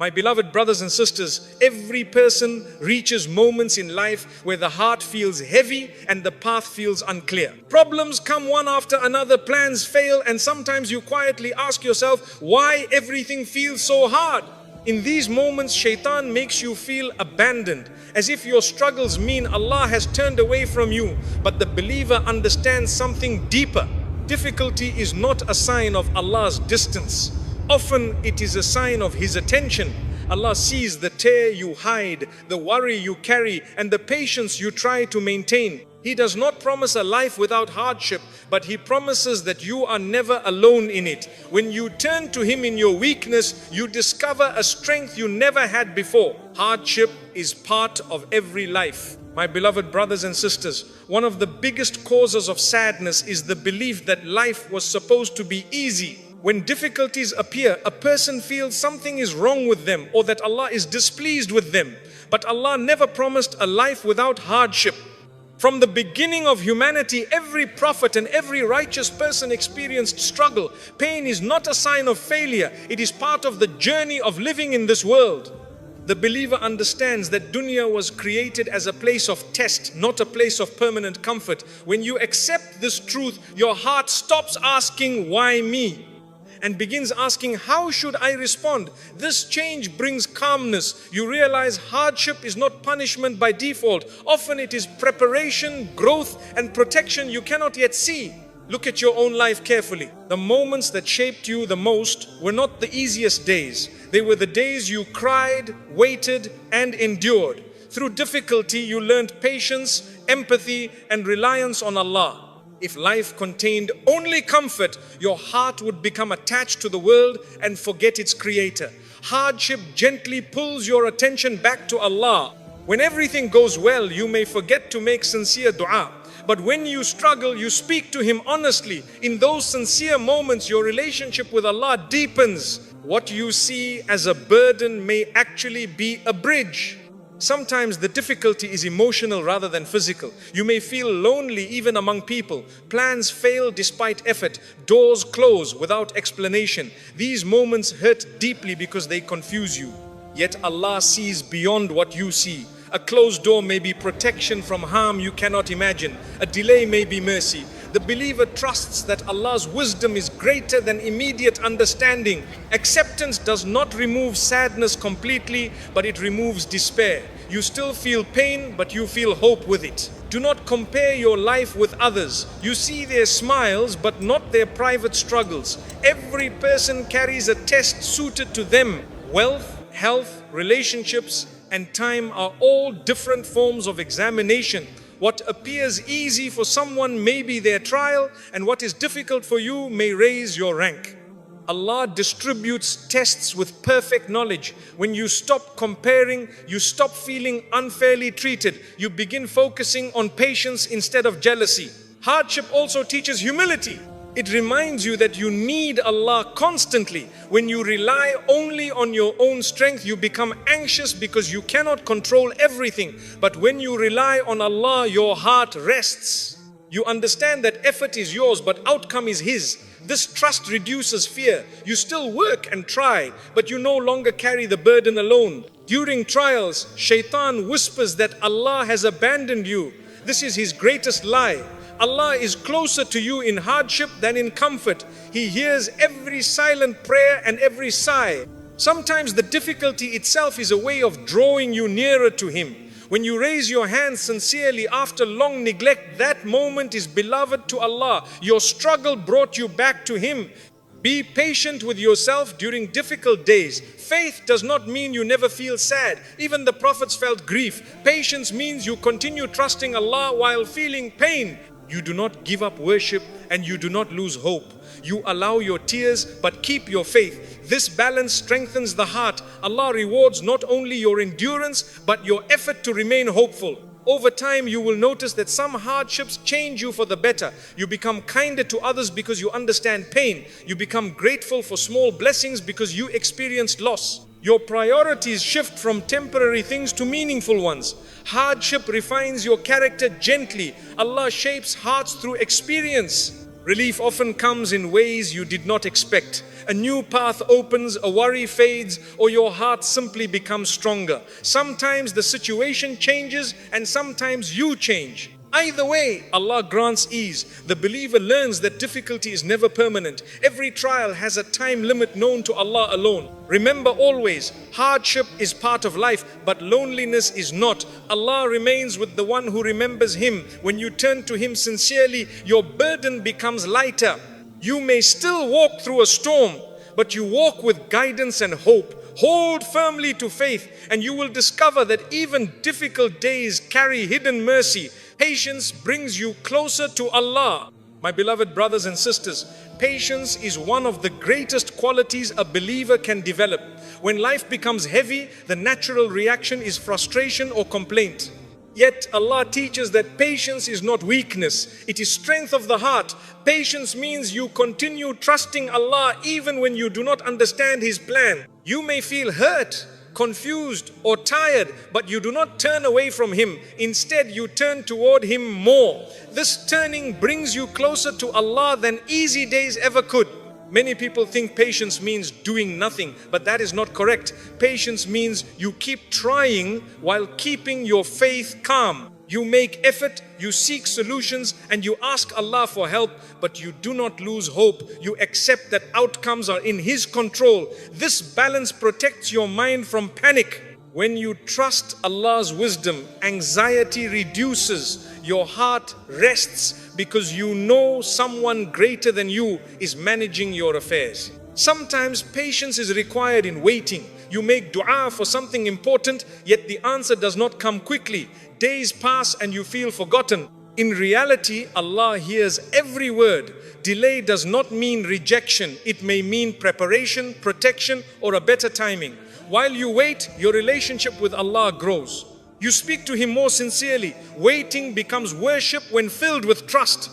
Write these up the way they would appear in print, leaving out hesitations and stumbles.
My beloved brothers and sisters, every person reaches moments in life where the heart feels heavy and the path feels unclear. Problems come one after another, plans fail, and sometimes you quietly ask yourself why everything feels so hard. In these moments, shaitan makes you feel abandoned, as if your struggles mean Allah has turned away from you. But the believer understands something deeper. Difficulty is not a sign of Allah's distance. Often it is a sign of His attention. Allah sees the tear you hide, the worry you carry, and the patience you try to maintain. He does not promise a life without hardship, but He promises that you are never alone in it. When you turn to Him in your weakness, you discover a strength you never had before. Hardship is part of every life. My beloved brothers and sisters, one of the biggest causes of sadness is the belief that life was supposed to be easy. When difficulties appear, a person feels something is wrong with them or that Allah is displeased with them. But Allah never promised a life without hardship. From the beginning of humanity, every prophet and every righteous person experienced struggle. Pain is not a sign of failure. It is part of the journey of living in this world. The believer understands that dunya was created as a place of test, not a place of permanent comfort. When you accept this truth, your heart stops asking, "Why me?" and begins asking, "How should I respond?" This change brings calmness. You realize hardship is not punishment by default. Often it is preparation, growth, and protection you cannot yet see. Look at your own life carefully. The moments that shaped you the most were not the easiest days. They were the days you cried, waited, and endured. Through difficulty, you learned patience, empathy, and reliance on Allah. If life contained only comfort, your heart would become attached to the world and forget its creator. Hardship gently pulls your attention back to Allah. When everything goes well, you may forget to make sincere dua. But when you struggle, you speak to Him honestly. In those sincere moments, your relationship with Allah deepens. What you see as a burden may actually be a bridge. Sometimes the difficulty is emotional rather than physical. You may feel lonely even among people. Plans fail despite effort. Doors close without explanation. These moments hurt deeply because they confuse you. Yet Allah sees beyond what you see. A closed door may be protection from harm you cannot imagine. A delay may be mercy. The believer trusts that Allah's wisdom is greater than immediate understanding. Acceptance does not remove sadness completely, but it removes despair. You still feel pain, but you feel hope with it. Do not compare your life with others. You see their smiles, but not their private struggles. Every person carries a test suited to them. Wealth, health, relationships, and time are all different forms of examination. What appears easy for someone may be their trial, and what is difficult for you may raise your rank. Allah distributes tests with perfect knowledge. When you stop comparing, you stop feeling unfairly treated. You begin focusing on patience instead of jealousy. Hardship also teaches humility. It reminds you that you need Allah constantly. When you rely only on your own strength, you become anxious because you cannot control everything. But when you rely on Allah, your heart rests. You understand that effort is yours, but outcome is His. This trust reduces fear. You still work and try, but you no longer carry the burden alone. During trials, shaitan whispers that Allah has abandoned you. This is his greatest lie. Allah is closer to you in hardship than in comfort. He hears every silent prayer and every sigh. Sometimes the difficulty itself is a way of drawing you nearer to Him. When you raise your hands sincerely after long neglect, that moment is beloved to Allah. Your struggle brought you back to Him. Be patient with yourself during difficult days. Faith does not mean you never feel sad. Even the prophets felt grief. Patience means you continue trusting Allah while feeling pain. You do not give up worship and you do not lose hope. You allow your tears but keep your faith. This balance strengthens the heart. Allah rewards not only your endurance but your effort to remain hopeful. Over time, you will notice that some hardships change you for the better. You become kinder to others because you understand pain. You become grateful for small blessings because you experienced loss. Your priorities shift from temporary things to meaningful ones. Hardship refines your character gently. Allah shapes hearts through experience. Relief often comes in ways you did not expect. A new path opens, a worry fades, or your heart simply becomes stronger. Sometimes the situation changes and sometimes you change. Either way, Allah grants ease. The believer learns that difficulty is never permanent. Every trial has a time limit known to Allah alone. Remember always, hardship is part of life, but loneliness is not. Allah remains with the one who remembers Him. When you turn to Him sincerely, your burden becomes lighter. You may still walk through a storm, but you walk with guidance and hope. Hold firmly to faith, and you will discover that even difficult days carry hidden mercy. Patience brings you closer to Allah. My beloved brothers and sisters, patience is one of the greatest qualities a believer can develop. When life becomes heavy, the natural reaction is frustration or complaint. Yet Allah teaches that patience is not weakness, it is strength of the heart. Patience means you continue trusting Allah even when you do not understand His plan. You may feel hurt, confused or tired, but you do not turn away from Him. Instead, you turn toward Him more. This turning brings you closer to Allah than easy days ever could. Many people think patience means doing nothing, but that is not correct. Patience means you keep trying while keeping your faith calm. You make effort, you seek solutions, and you ask Allah for help, but you do not lose hope. You accept that outcomes are in His control. This balance protects your mind from panic. When you trust Allah's wisdom, anxiety reduces. Your heart rests because you know someone greater than you is managing your affairs. Sometimes patience is required in waiting. You make dua for something important, yet the answer does not come quickly. Days pass and you feel forgotten. In reality, Allah hears every word. Delay does not mean rejection. It may mean preparation, protection, or a better timing. While you wait, your relationship with Allah grows. You speak to Him more sincerely. Waiting becomes worship when filled with trust.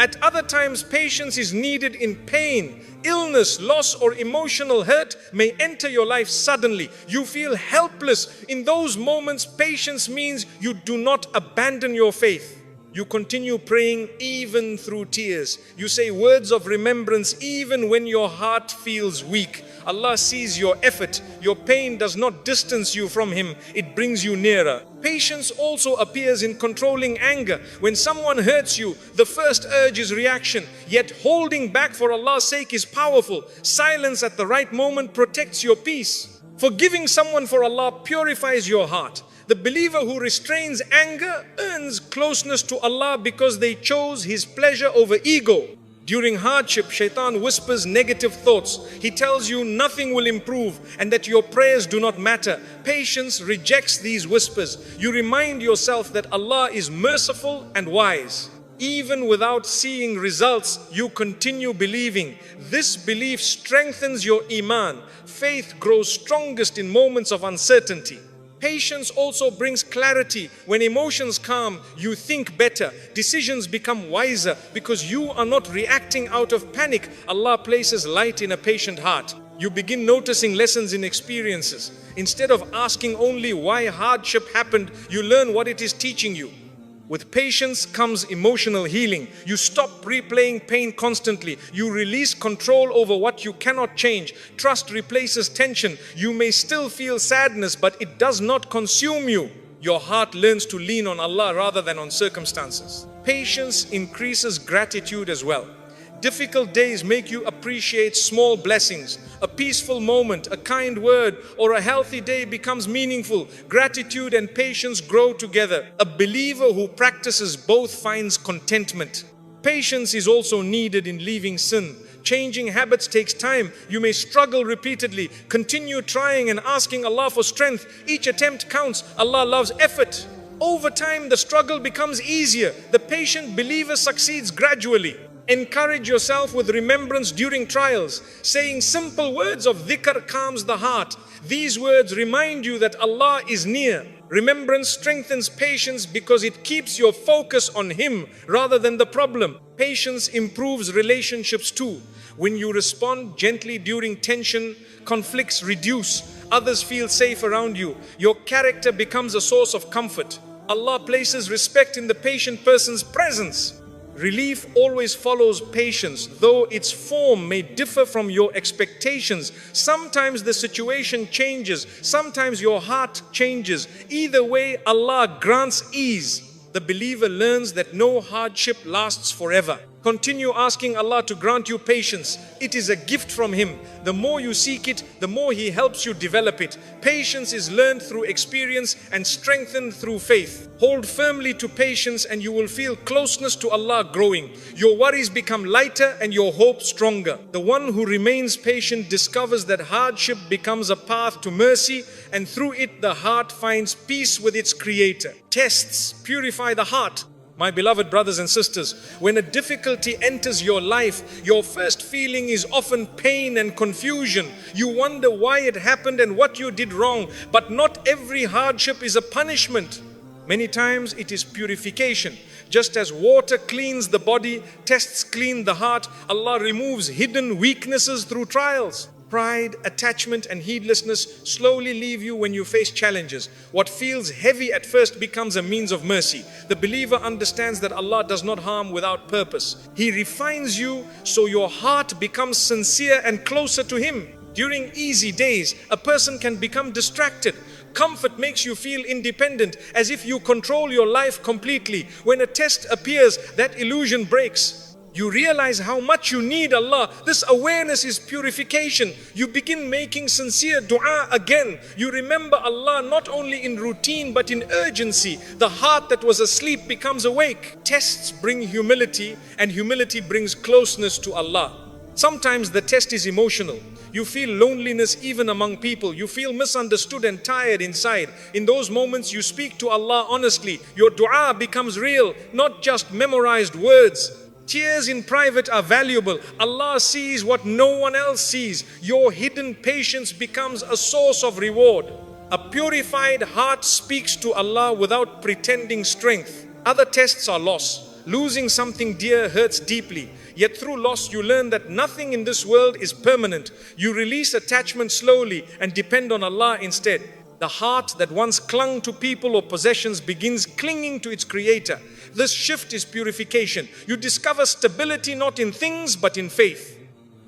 At other times, patience is needed in pain. Illness, loss, or emotional hurt may enter your life suddenly. You feel helpless. In those moments, patience means you do not abandon your faith. You continue praying even through tears. You say words of remembrance even when your heart feels weak. Allah sees your effort. Your pain does not distance you from Him. It brings you nearer. Patience also appears in controlling anger. When someone hurts you, the first urge is reaction. Yet holding back for Allah's sake is powerful. Silence at the right moment protects your peace. Forgiving someone for Allah purifies your heart. The believer who restrains anger earns closeness to Allah because they chose His pleasure over ego. During hardship, shaitan whispers negative thoughts. He tells you nothing will improve and that your prayers do not matter. Patience rejects these whispers. You remind yourself that Allah is merciful and wise. Even without seeing results, you continue believing. This belief strengthens your iman. Faith grows strongest in moments of uncertainty. Patience also brings clarity. When emotions calm, you think better. Decisions become wiser because you are not reacting out of panic. Allah places light in a patient heart. You begin noticing lessons in experiences. Instead of asking only why hardship happened, you learn what it is teaching you. With patience comes emotional healing. You stop replaying pain constantly. You release control over what you cannot change. Trust replaces tension. You may still feel sadness, but it does not consume you. Your heart learns to lean on Allah rather than on circumstances. Patience increases gratitude as well. Difficult days make you appreciate small blessings. A peaceful moment, a kind word, or a healthy day becomes meaningful. Gratitude and patience grow together. A believer who practices both finds contentment. Patience is also needed in leaving sin. Changing habits takes time. You may struggle repeatedly. Continue trying and asking Allah for strength. Each attempt counts. Allah loves effort. Over time, the struggle becomes easier. The patient believer succeeds gradually. Encourage yourself with remembrance during trials. Saying simple words of dhikr calms the heart. These words remind you that Allah is near. Remembrance strengthens patience because it keeps your focus on Him rather than the problem. Patience improves relationships too. When you respond gently during tension, conflicts reduce. Others feel safe around you. Your character becomes a source of comfort. Allah places respect in the patient person's presence. Relief always follows patience, though its form may differ from your expectations. Sometimes the situation changes, sometimes your heart changes. Either way, Allah grants ease. The believer learns that no hardship lasts forever. Continue asking Allah to grant you patience. It is a gift from Him. The more you seek it, the more He helps you develop it. Patience is learned through experience and strengthened through faith. Hold firmly to patience and you will feel closeness to Allah growing. Your worries become lighter and your hope stronger. The one who remains patient discovers that hardship becomes a path to mercy, and through it the heart finds peace with its Creator. Tests purify the heart. My beloved brothers and sisters, when a difficulty enters your life, your first feeling is often pain and confusion. You wonder why it happened and what you did wrong. But not every hardship is a punishment. Many times it is purification. Just as water cleans the body, tests clean the heart, Allah removes hidden weaknesses through trials. Pride, attachment and heedlessness slowly leave you when you face challenges. What feels heavy at first becomes a means of mercy. The believer understands that Allah does not harm without purpose. He refines you so your heart becomes sincere and closer to Him. During easy days, a person can become distracted. Comfort makes you feel independent, as if you control your life completely. When a test appears, that illusion breaks. You realize how much you need Allah. This awareness is purification. You begin making sincere dua again. You remember Allah not only in routine but in urgency. The heart that was asleep becomes awake. Tests bring humility, and humility brings closeness to Allah. Sometimes the test is emotional. You feel loneliness even among people. You feel misunderstood and tired inside. In those moments you speak to Allah honestly. Your dua becomes real, not just memorized words. Tears in private are valuable. Allah sees what no one else sees. Your hidden patience becomes a source of reward. A purified heart speaks to Allah without pretending strength. Other tests are loss. Losing something dear hurts deeply. Yet through loss you learn that nothing in this world is permanent. You release attachment slowly and depend on Allah instead. The heart that once clung to people or possessions begins clinging to its Creator. This shift is purification. You discover stability not in things but in faith.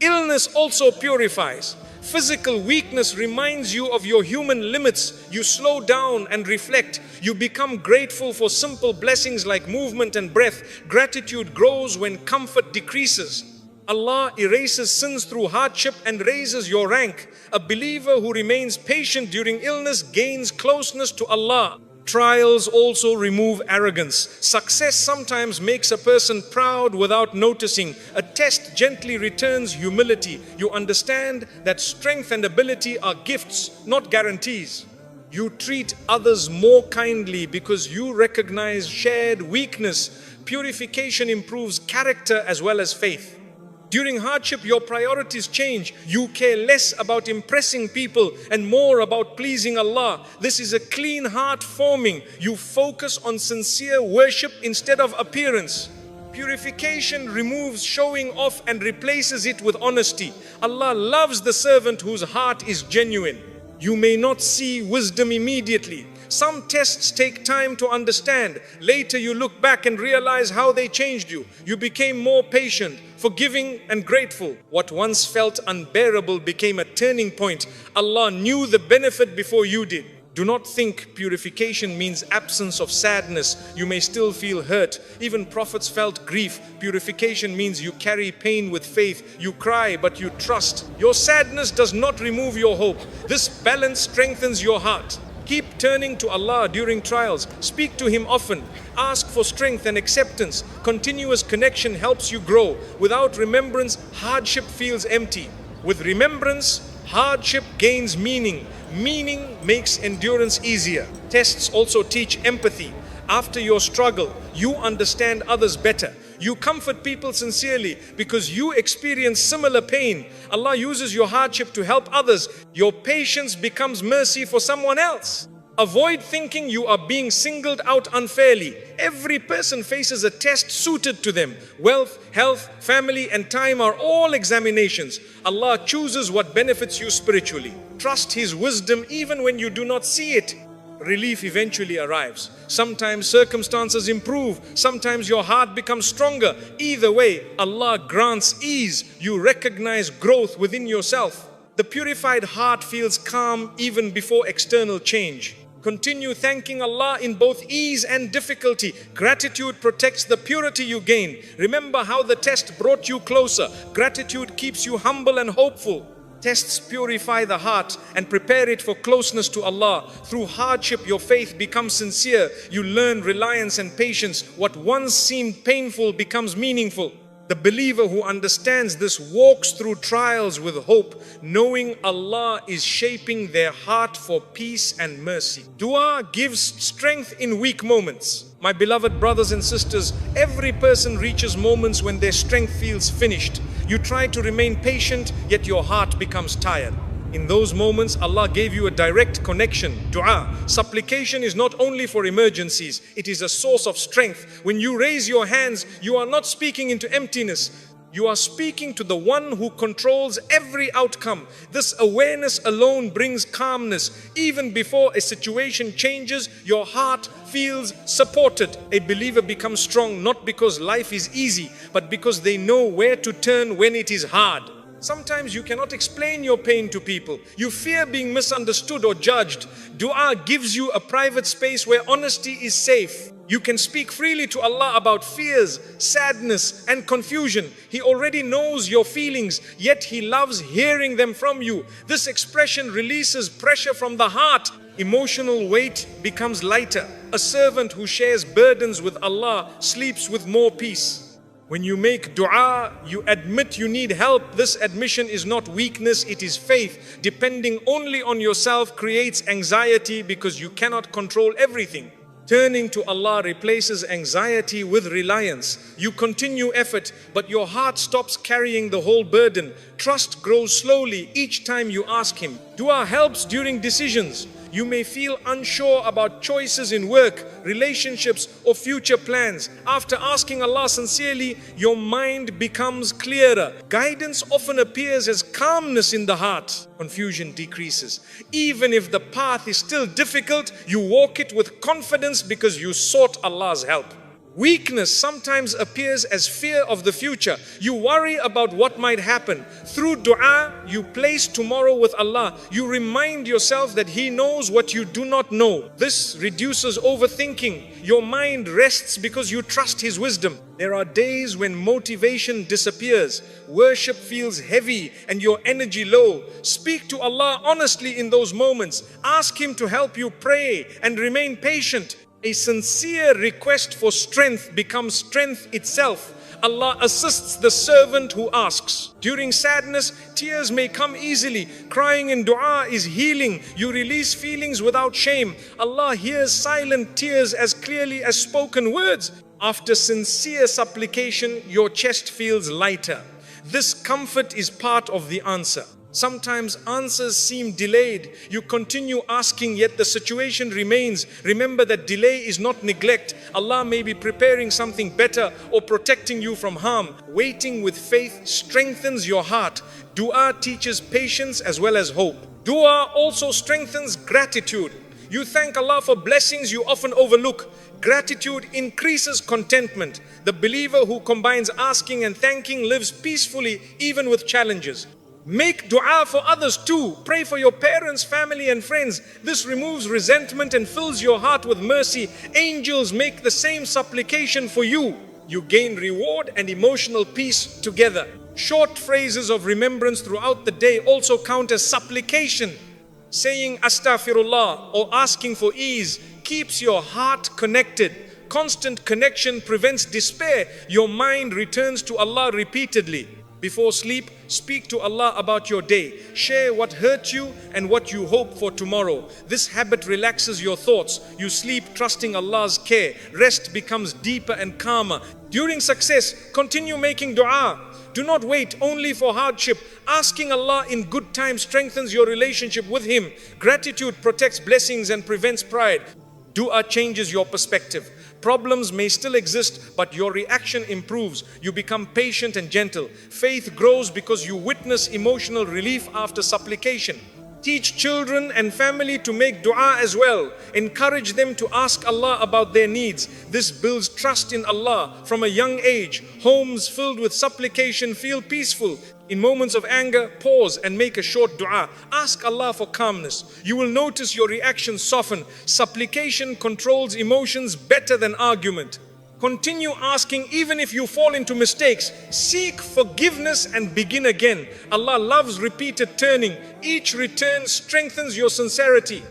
Illness also purifies. Physical weakness reminds you of your human limits. You slow down and reflect. You become grateful for simple blessings like movement and breath. Gratitude grows when comfort decreases. Allah erases sins through hardship and raises your rank. A believer who remains patient during illness gains closeness to Allah. Trials also remove arrogance. Success sometimes makes a person proud without noticing. A test gently returns humility. You understand that strength and ability are gifts, not guarantees. You treat others more kindly because you recognize shared weakness. Purification improves character as well as faith. During hardship, your priorities change. You care less about impressing people and more about pleasing Allah. This is a clean heart forming. You focus on sincere worship instead of appearance. Purification removes showing off and replaces it with honesty. Allah loves the servant whose heart is genuine. You may not see wisdom immediately. Some tests take time to understand. Later you look back and realize how they changed you. You became more patient, forgiving and grateful. What once felt unbearable became a turning point. Allah knew the benefit before you did. Do not think purification means absence of sadness. You may still feel hurt. Even prophets felt grief. Purification means you carry pain with faith. You cry, but you trust. Your sadness does not remove your hope. This balance strengthens your heart. Keep turning to Allah during trials. Speak to Him often. Ask for strength and acceptance. Continuous connection helps you grow. Without remembrance, hardship feels empty. With remembrance, hardship gains meaning. Meaning makes endurance easier. Tests also teach empathy. After your struggle, you understand others better. You comfort people sincerely because you experience similar pain. Allah uses your hardship to help others. Your patience becomes mercy for someone else. Avoid thinking you are being singled out unfairly. Every person faces a test suited to them. Wealth, health, family and time are all examinations. Allah chooses what benefits you spiritually. Trust His wisdom even when you do not see it. relief eventually arrives. Sometimes circumstances improve. Sometimes your heart becomes stronger. Either way, Allah grants ease. You recognize growth within yourself. The purified heart feels calm even before external change. Continue thanking Allah in both ease and difficulty. Gratitude protects the purity you gain. Remember how the test brought you closer. Gratitude keeps you humble and hopeful. Tests purify the heart and prepare it for closeness to Allah. Through hardship, your faith becomes sincere. You learn reliance and patience. What once seemed painful becomes meaningful. The believer who understands this walks through trials with hope, knowing Allah is shaping their heart for peace and mercy. Dua gives strength in weak moments. My beloved brothers and sisters, every person reaches moments when their strength feels finished. You try to remain patient, yet your heart becomes tired. In those moments, Allah gave you a direct connection. Dua, supplication is not only for emergencies, it is a source of strength. When you raise your hands, you are not speaking into emptiness. You are speaking to the one who controls every outcome. This awareness alone brings calmness. Even before a situation changes, your heart feels supported. A believer becomes strong not because life is easy, but because they know where to turn when it is hard. Sometimes you cannot explain your pain to people. You fear being misunderstood or judged. Dua gives you a private space where honesty is safe. You can speak freely to Allah about fears, sadness, and confusion. He already knows your feelings, yet He loves hearing them from you. This expression releases pressure from the heart. Emotional weight becomes lighter. A servant who shares burdens with Allah sleeps with more peace. When you make dua, you admit you need help. This admission is not weakness, it is faith. Depending only on yourself creates anxiety because you cannot control everything. Turning to Allah replaces anxiety with reliance. You continue effort, but your heart stops carrying the whole burden. Trust grows slowly each time you ask Him. Dua helps during decisions. You may feel unsure about choices in work, relationships, or future plans. After asking Allah sincerely, your mind becomes clearer. Guidance often appears as calmness in the heart. Confusion decreases. Even if the path is still difficult, you walk it with confidence because you sought Allah's help. Weakness sometimes appears as fear of the future. You worry about what might happen. Through dua, you place tomorrow with Allah. You remind yourself that He knows what you do not know. This reduces overthinking. Your mind rests because you trust His wisdom. There are days when motivation disappears. Worship feels heavy and your energy low. Speak to Allah honestly in those moments. Ask Him to help you pray and remain patient. A sincere request for strength becomes strength itself. Allah assists the servant who asks. During sadness, tears may come easily. Crying in dua is healing. You release feelings without shame. Allah hears silent tears as clearly as spoken words. After sincere supplication, your chest feels lighter. This comfort is part of the answer. Sometimes answers seem delayed. You continue asking, yet the situation remains. Remember that delay is not neglect. Allah may be preparing something better or protecting you from harm. Waiting with faith strengthens your heart. Dua teaches patience as well as hope. Dua also strengthens gratitude. You thank Allah for blessings you often overlook. Gratitude increases contentment. The believer who combines asking and thanking lives peacefully even with challenges. Make dua for others too. Pray for your parents, family and friends. This removes resentment and fills your heart with mercy. Angels make the same supplication for you. You gain reward and emotional peace together. Short phrases of remembrance throughout the day also count as supplication. Saying astaghfirullah or asking for ease keeps your heart connected. Constant connection prevents despair. Your mind returns to Allah repeatedly. Before sleep, speak to Allah about your day. Share what hurt you and what you hope for tomorrow. This habit relaxes your thoughts. You sleep trusting Allah's care. Rest becomes deeper and calmer. During success, continue making dua. Do not wait only for hardship. Asking Allah in good times strengthens your relationship with Him. Gratitude protects blessings and prevents pride. Dua changes your perspective. Problems may still exist, but your reaction improves. You become patient and gentle. Faith grows because you witness emotional relief after supplication. Teach children and family to make dua as well. Encourage them to ask Allah about their needs. This builds trust in Allah from a young age. Homes filled with supplication feel peaceful. In moments of anger, pause and make a short dua. Ask Allah for calmness. You will notice your reactions soften. Supplication controls emotions better than argument. Continue asking even if you fall into mistakes. Seek forgiveness and begin again. Allah loves repeated turning. Each return strengthens your sincerity.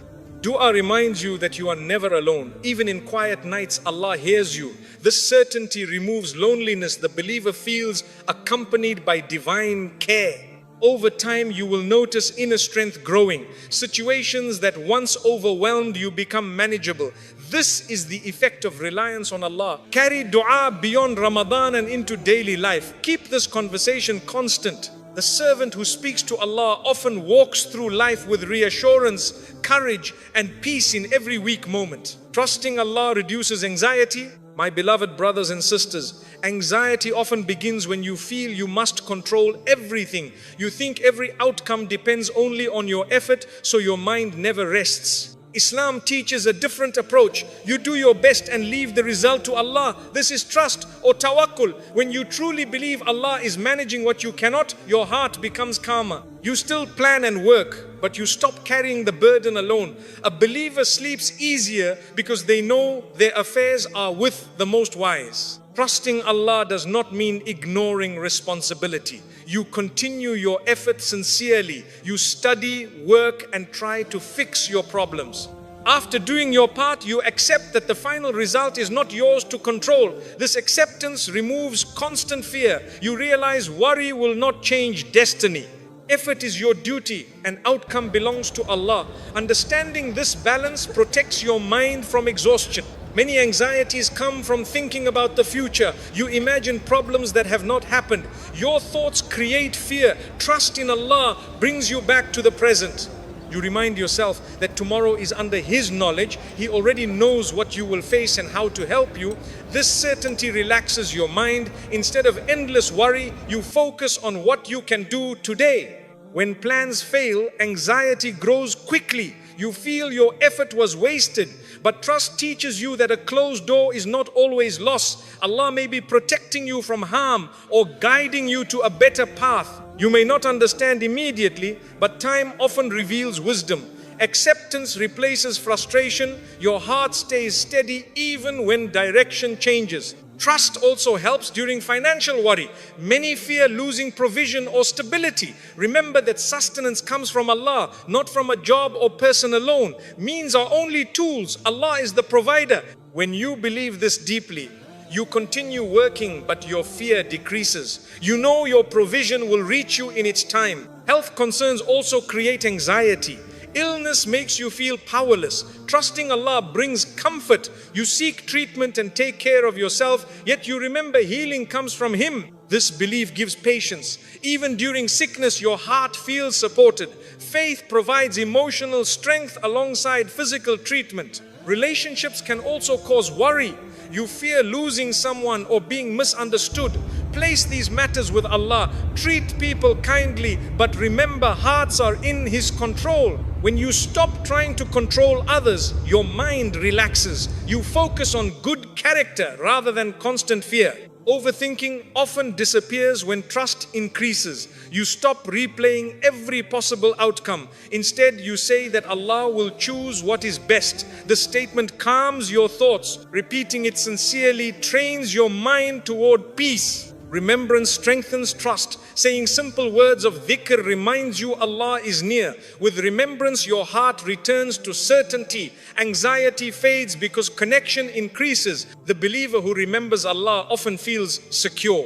Dua reminds you that you are never alone. Even in quiet nights, Allah hears you. This certainty removes loneliness. The believer feels accompanied by divine care. Over time, you will notice inner strength growing. Situations that once overwhelmed you become manageable. This is the effect of reliance on Allah. Carry dua beyond Ramadan and into daily life. Keep this conversation constant. The servant who speaks to Allah often walks through life with reassurance, courage, and peace in every weak moment. Trusting Allah reduces anxiety. My beloved brothers and sisters, anxiety often begins when you feel you must control everything. You think every outcome depends only on your effort, so your mind never rests. Islam teaches a different approach. You do your best and leave the result to Allah. This is trust or tawakkul. When you truly believe Allah is managing what you cannot, your heart becomes calmer. You still plan and work, but you stop carrying the burden alone. A believer sleeps easier because they know their affairs are with the Most Wise. Trusting Allah does not mean ignoring responsibility. You continue your effort sincerely. You study, work, and try to fix your problems. After doing your part, you accept that the final result is not yours to control. This acceptance removes constant fear. You realize worry will not change destiny. Effort is your duty and outcome belongs to Allah. Understanding this balance protects your mind from exhaustion. Many anxieties come from thinking about the future. You imagine problems that have not happened. Your thoughts create fear. Trust in Allah brings you back to the present. You remind yourself that tomorrow is under His knowledge. He already knows what you will face and how to help you. This certainty relaxes your mind. Instead of endless worry, you focus on what you can do today. When plans fail, anxiety grows quickly. You feel your effort was wasted. But trust teaches you that a closed door is not always lost. Allah may be protecting you from harm or guiding you to a better path. You may not understand immediately, but time often reveals wisdom. Acceptance replaces frustration. Your heart stays steady even when direction changes. Trust also helps during financial worry. Many fear losing provision or stability. Remember that sustenance comes from Allah, not from a job or person alone. Means are only tools. Allah is the provider. When you believe this deeply, you continue working, but your fear decreases. You know your provision will reach you in its time. Health concerns also create anxiety. Illness makes you feel powerless. Trusting Allah brings comfort. You seek treatment and take care of yourself, yet you remember healing comes from Him. This belief gives patience. Even during sickness, your heart feels supported. Faith provides emotional strength alongside physical treatment. Relationships can also cause worry. You fear losing someone or being misunderstood. Place these matters with Allah. Treat people kindly, but remember hearts are in His control. When you stop trying to control others, your mind relaxes. You focus on good character rather than constant fear. Overthinking often disappears when trust increases. You stop replaying every possible outcome. Instead, you say that Allah will choose what is best. The statement calms your thoughts. Repeating it sincerely trains your mind toward peace. Remembrance strengthens trust. Saying simple words of dhikr reminds you Allah is near. With remembrance, your heart returns to certainty. Anxiety fades because connection increases. The believer who remembers Allah often feels secure.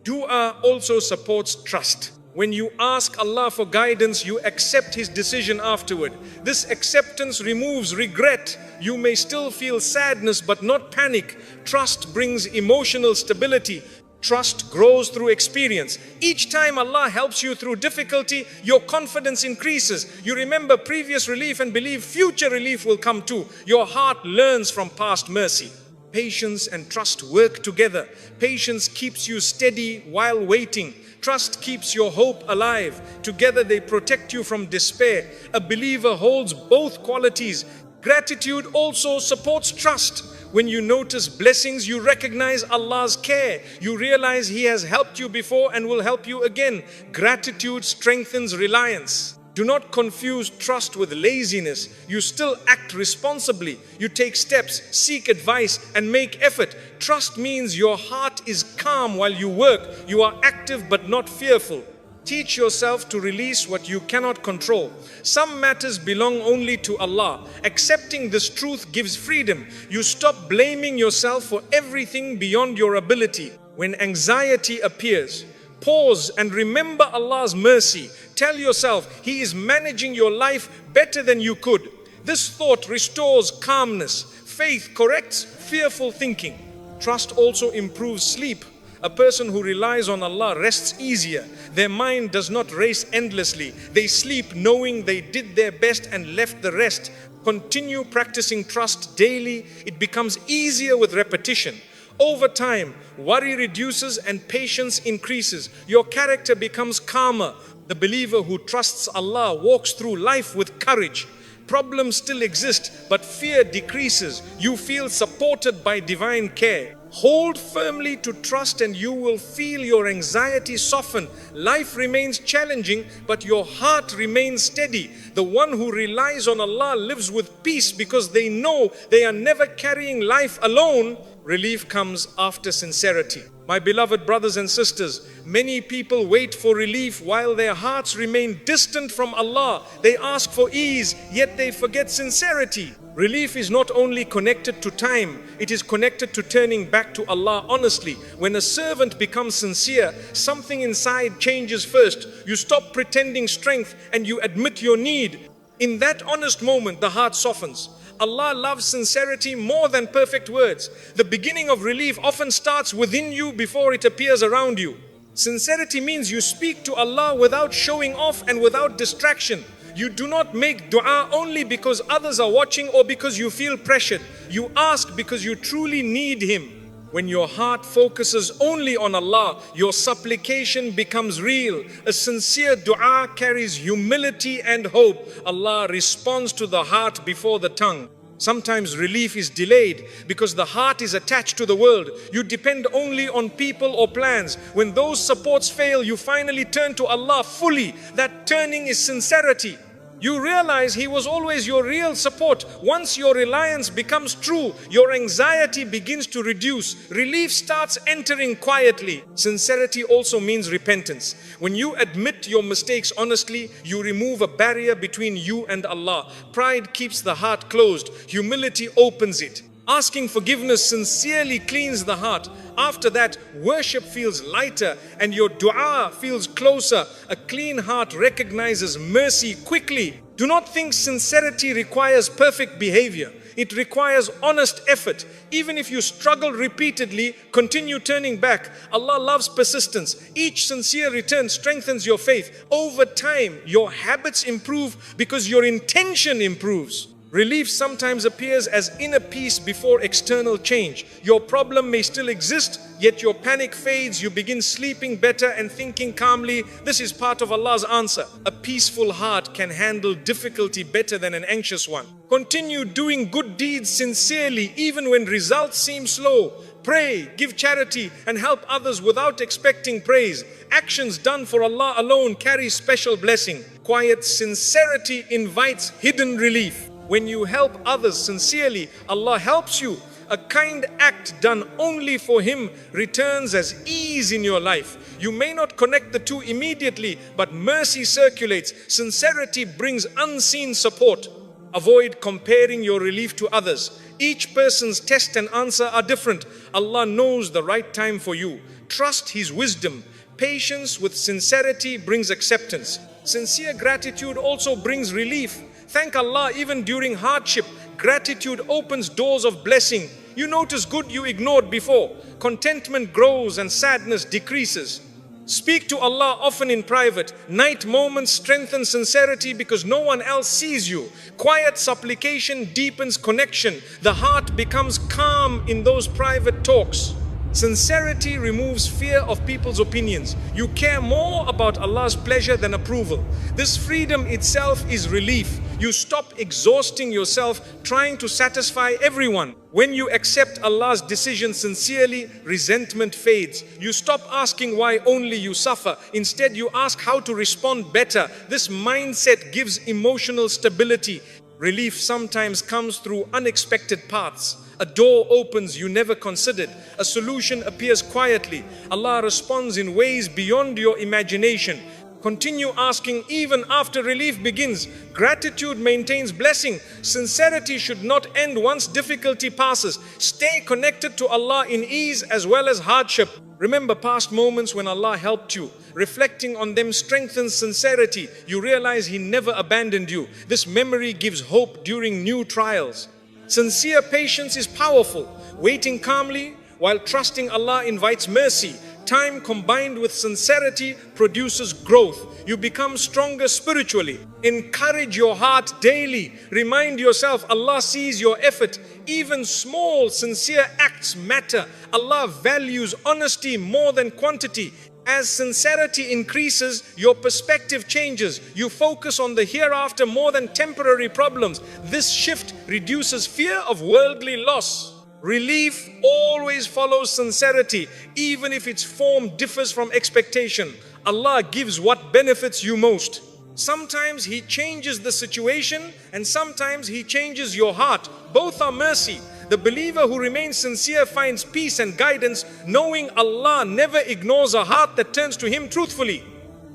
Dua also supports trust. When you ask Allah for guidance, you accept His decision afterward. This acceptance removes regret. You may still feel sadness but not panic. Trust brings emotional stability. Trust grows through experience. Each time Allah helps you through difficulty, your confidence increases. You remember previous relief and believe future relief will come too. Your heart learns from past mercy. Patience and trust work together. Patience keeps you steady while waiting. Trust keeps your hope alive. Together they protect you from despair. A believer holds both qualities. Gratitude also supports trust. When you notice blessings, you recognize Allah's care. You realize He has helped you before and will help you again. Gratitude strengthens reliance. Do not confuse trust with laziness. You still act responsibly. You take steps, seek advice, and make effort. Trust means your heart is calm while you work. You are active but not fearful. Teach yourself to release what you cannot control. Some matters belong only to Allah. Accepting this truth gives freedom. You stop blaming yourself for everything beyond your ability. When anxiety appears, pause and remember Allah's mercy. Tell yourself He is managing your life better than you could. This thought restores calmness. Faith corrects fearful thinking. Trust also improves sleep. A person who relies on Allah rests easier. Their mind does not race endlessly. They sleep knowing they did their best and left the rest. Continue practicing trust daily. It becomes easier with repetition. Over time, worry reduces and patience increases. Your character becomes calmer. The believer who trusts Allah walks through life with courage. Problems still exist, but fear decreases. You feel supported by divine care. Hold firmly to trust and you will feel your anxiety soften. Life remains challenging, but your heart remains steady. The one who relies on Allah lives with peace because they know they are never carrying life alone. Relief comes after sincerity. My beloved brothers and sisters, many people wait for relief while their hearts remain distant from Allah. They ask for ease, yet they forget sincerity. Relief is not only connected to time, it is connected to turning back to Allah honestly. When a servant becomes sincere, something inside changes first. You stop pretending strength and you admit your need. In that honest moment, the heart softens. Allah loves sincerity more than perfect words. The beginning of relief often starts within you before it appears around you. Sincerity means you speak to Allah without showing off and without distraction. You do not make dua only because others are watching or because you feel pressured. You ask because you truly need Him. When your heart focuses only on Allah, your supplication becomes real. A sincere dua carries humility and hope. Allah responds to the heart before the tongue. Sometimes relief is delayed because the heart is attached to the world. You depend only on people or plans. When those supports fail, you finally turn to Allah fully. That turning is sincerity. You realize He was always your real support. Once your reliance becomes true, your anxiety begins to reduce. Relief starts entering quietly. Sincerity also means repentance. When you admit your mistakes honestly, you remove a barrier between you and Allah. Pride keeps the heart closed. Humility opens it. Asking forgiveness sincerely cleans the heart. After that, worship feels lighter and your dua feels closer. A clean heart recognizes mercy quickly. Do not think sincerity requires perfect behavior. It requires honest effort. Even if you struggle repeatedly, continue turning back. Allah loves persistence. Each sincere return strengthens your faith. Over time, your habits improve because your intention improves. Relief sometimes appears as inner peace before external change. Your problem may still exist, yet your panic fades. You begin sleeping better and thinking calmly. This is part of Allah's answer. A peaceful heart can handle difficulty better than an anxious one. Continue doing good deeds sincerely even when results seem slow. Pray, give charity, and help others without expecting praise. Actions done for Allah alone carry special blessing. Quiet sincerity invites hidden relief. When you help others sincerely, Allah helps you. A kind act done only for Him returns as ease in your life. You may not connect the two immediately, but mercy circulates. Sincerity brings unseen support. Avoid comparing your relief to others. Each person's test and answer are different. Allah knows the right time for you. Trust His wisdom. Patience with sincerity brings acceptance. Sincere gratitude also brings relief. Thank Allah even during hardship. Gratitude opens doors of blessing. You notice good you ignored before. Contentment grows and sadness decreases. Speak to Allah often in private. Night moments strengthen sincerity because no one else sees you. Quiet supplication deepens connection. The heart becomes calm in those private talks. Sincerity removes fear of people's opinions. You care more about Allah's pleasure than approval. This freedom itself is relief. You stop exhausting yourself trying to satisfy everyone. When you accept Allah's decision sincerely, resentment fades. You stop asking why only you suffer. Instead, you ask how to respond better. This mindset gives emotional stability. Relief sometimes comes through unexpected paths. A door opens you never considered. A solution appears quietly. Allah responds in ways beyond your imagination. Continue asking even after relief begins. Gratitude maintains blessing. Sincerity should not end once difficulty passes. Stay connected to Allah in ease as well as hardship. Remember past moments when Allah helped you. Reflecting on them strengthens sincerity. You realize He never abandoned you. This memory gives hope during new trials. Sincere patience is powerful. Waiting calmly while trusting Allah invites mercy. Time combined with sincerity produces growth. You become stronger spiritually. Encourage your heart daily. Remind yourself Allah sees your effort. Even small, sincere acts matter. Allah values honesty more than quantity. As sincerity increases, your perspective changes. You focus on the hereafter more than temporary problems. This shift reduces fear of worldly loss. Relief always follows sincerity, even if its form differs from expectation. Allah gives what benefits you most. Sometimes He changes the situation, and sometimes He changes your heart. Both are mercy. The believer who remains sincere finds peace and guidance, knowing Allah never ignores a heart that turns to Him truthfully.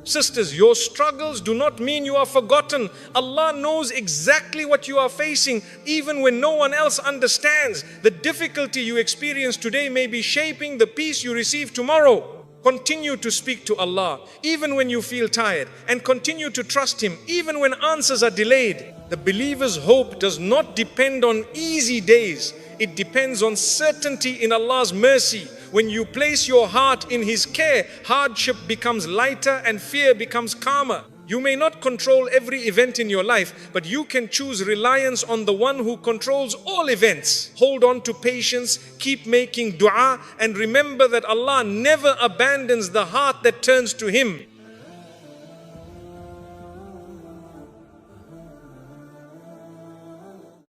Sisters, your struggles do not mean you are forgotten. Allah knows exactly what you are facing, even when no one else understands. The difficulty you experience today may be shaping the peace you receive tomorrow. Continue to speak to Allah, even when you feel tired, and continue to trust Him, even when answers are delayed. The believer's hope does not depend on easy days. It depends on certainty in Allah's mercy. When you place your heart in His care, hardship becomes lighter and fear becomes calmer. You may not control every event in your life, but you can choose reliance on the one who controls all events. Hold on to patience, keep making dua, and remember that Allah never abandons the heart that turns to Him.